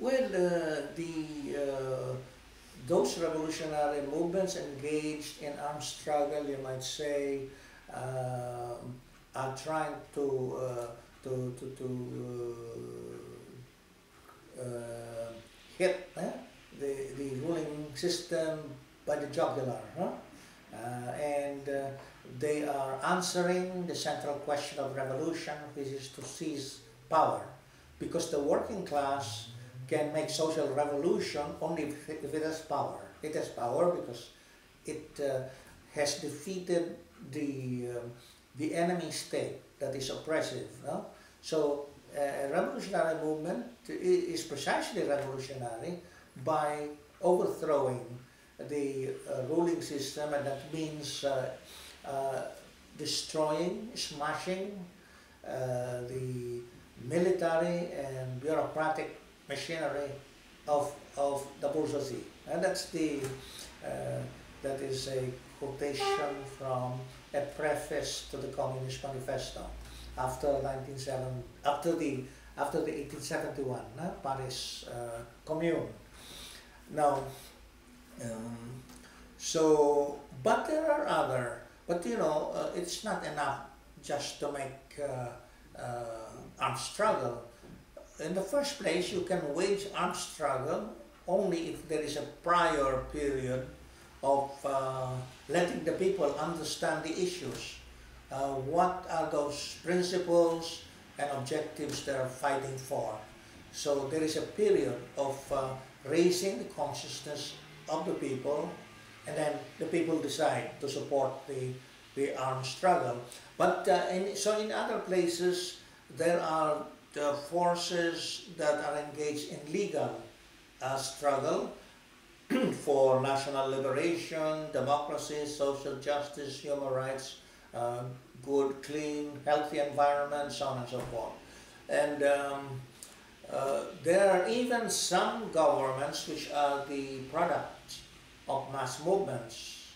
Well, those revolutionary movements engaged in armed struggle, you might say, uh, are trying to hit the ruling system by the jugular, huh? And they are answering the central question of revolution, which is to seize power, because the working class can make social revolution only if it has power. It has power because it has defeated the enemy state that is oppressive. No? So a revolutionary movement is precisely revolutionary by overthrowing the ruling system, and that means uh, destroying, smashing the military and bureaucratic machinery of the bourgeoisie. And uh, that is a quotation from a preface to the Communist Manifesto after 1970, after the 1871 Paris Commune. Now, um, but there are other, but it's not enough just to make armed struggle. In the first place, you can wage armed struggle only if there is a prior period of letting the people understand the issues. What are those principles and objectives they are fighting for? So there is a period of raising the consciousness of the people, and then the people decide to support the armed struggle. But so in other places, there are the forces that are engaged in legal struggle for national liberation, democracy, social justice, human rights, good, clean, healthy environment, so on and so forth. And there are even some governments which are the product of mass movements,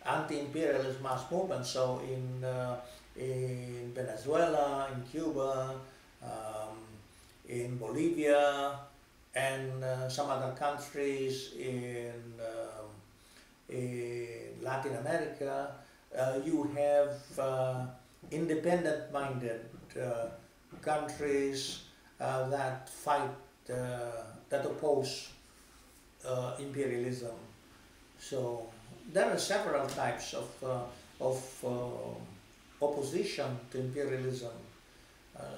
anti-imperialist mass movements. So in Venezuela, in Cuba, in Bolivia, and some other countries in Latin America, you have independent-minded countries that fight, that oppose imperialism. So there are several types of opposition to imperialism.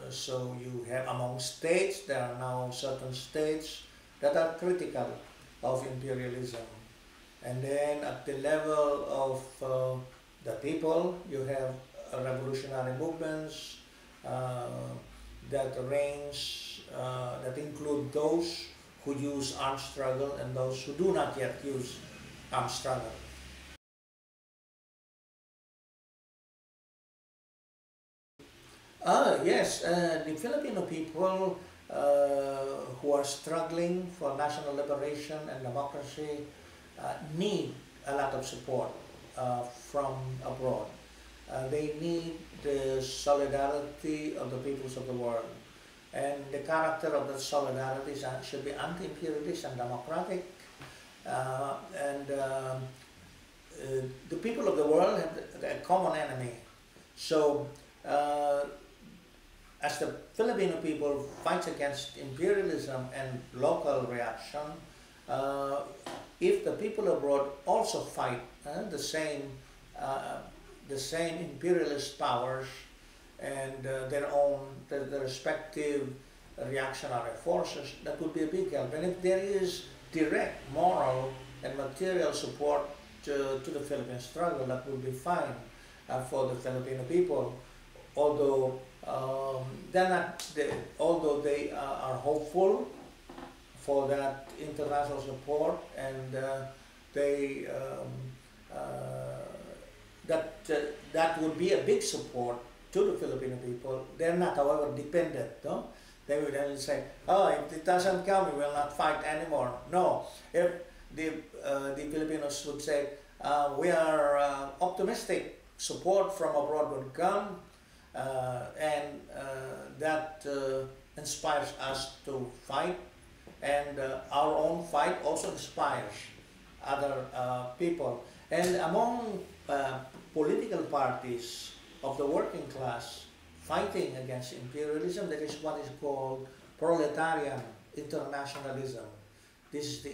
So you have among states, there are now certain states that are critical of imperialism. And then at the level of the people, you have revolutionary movements that that include those who use armed struggle and those who do not yet use armed struggle. Yes, the Filipino people who are struggling for national liberation and democracy need a lot of support from abroad. They need the solidarity of the peoples of the world. And the character of that solidarity should be anti-imperialist and democratic. The people of the world have a common enemy. So, as the Filipino people fight against imperialism and local reaction, if the people abroad also fight the same imperialist powers and their respective reactionary forces, that would be a big help. And if there is direct moral and material support to the Philippine struggle, that would be fine for the Filipino people. Although although they are hopeful for that international support, and that would be a big support to the Filipino people. They're not, however, dependent. No? They would only say, "Oh, if it doesn't come, we will not fight anymore." No, if the Filipinos would say, "We are optimistic. Support from abroad would come." And that inspires us to fight and our own fight also inspires other people. And among political parties of the working class fighting against imperialism, there is what is called proletarian internationalism. This is the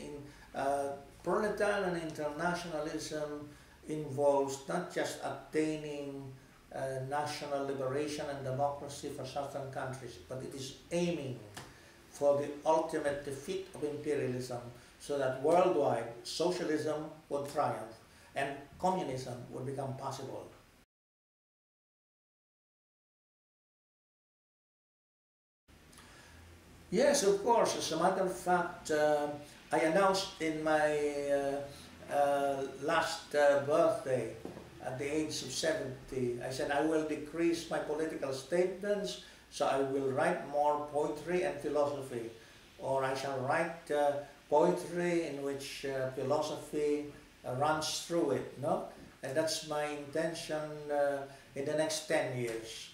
proletarian internationalism involves not just attaining national liberation and democracy for certain countries, but it is aiming for the ultimate defeat of imperialism so that worldwide socialism would triumph and communism would become possible. Yes, of course. As a matter of fact, I announced in my last birthday at the age of 70, I said I will decrease my political statements, so I will write more poetry and philosophy, or I shall write poetry in which philosophy runs through it, no? And that's my intention in the next 10 years.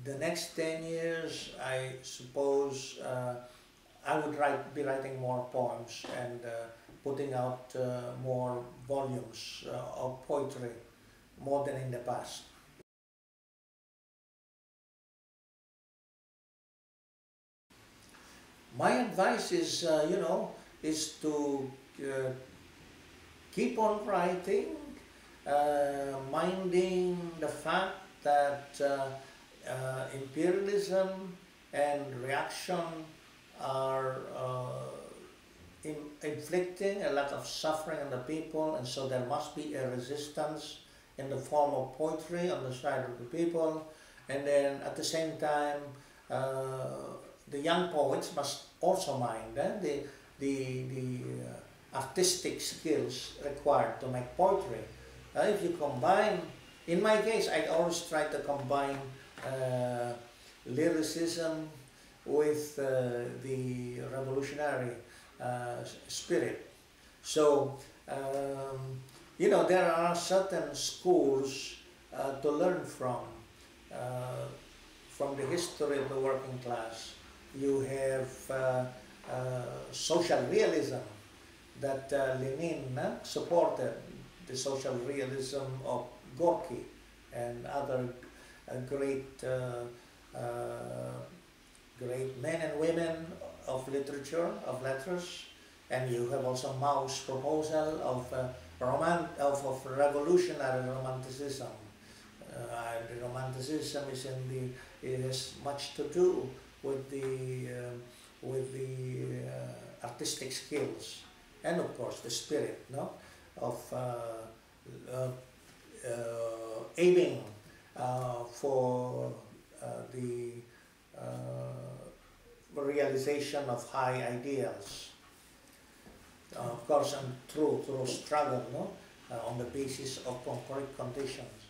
The next 10 years, I suppose I would be writing more poems and putting out more volumes of poetry, more than in the past. My advice is, is to keep on writing, minding the fact that imperialism and reaction are inflicting a lot of suffering on the people, and so there must be a resistance in the form of poetry on the side of the people. And then at the same time, the young poets must also mind the artistic skills required to make poetry. If you combine, in my case, I always try to combine lyricism with the revolutionary spirit. So, there are certain schools to learn from the history of the working class. You have social realism that Lenin supported, the social realism of Gorky and other great men and women of literature, of letters. And you have also Mao's proposal of revolutionary romanticism. The romanticism it has much to do with the artistic skills and of course the spirit, no, of aiming for the realization of high ideals. Of course, and through struggle, no, on the basis of concrete conditions.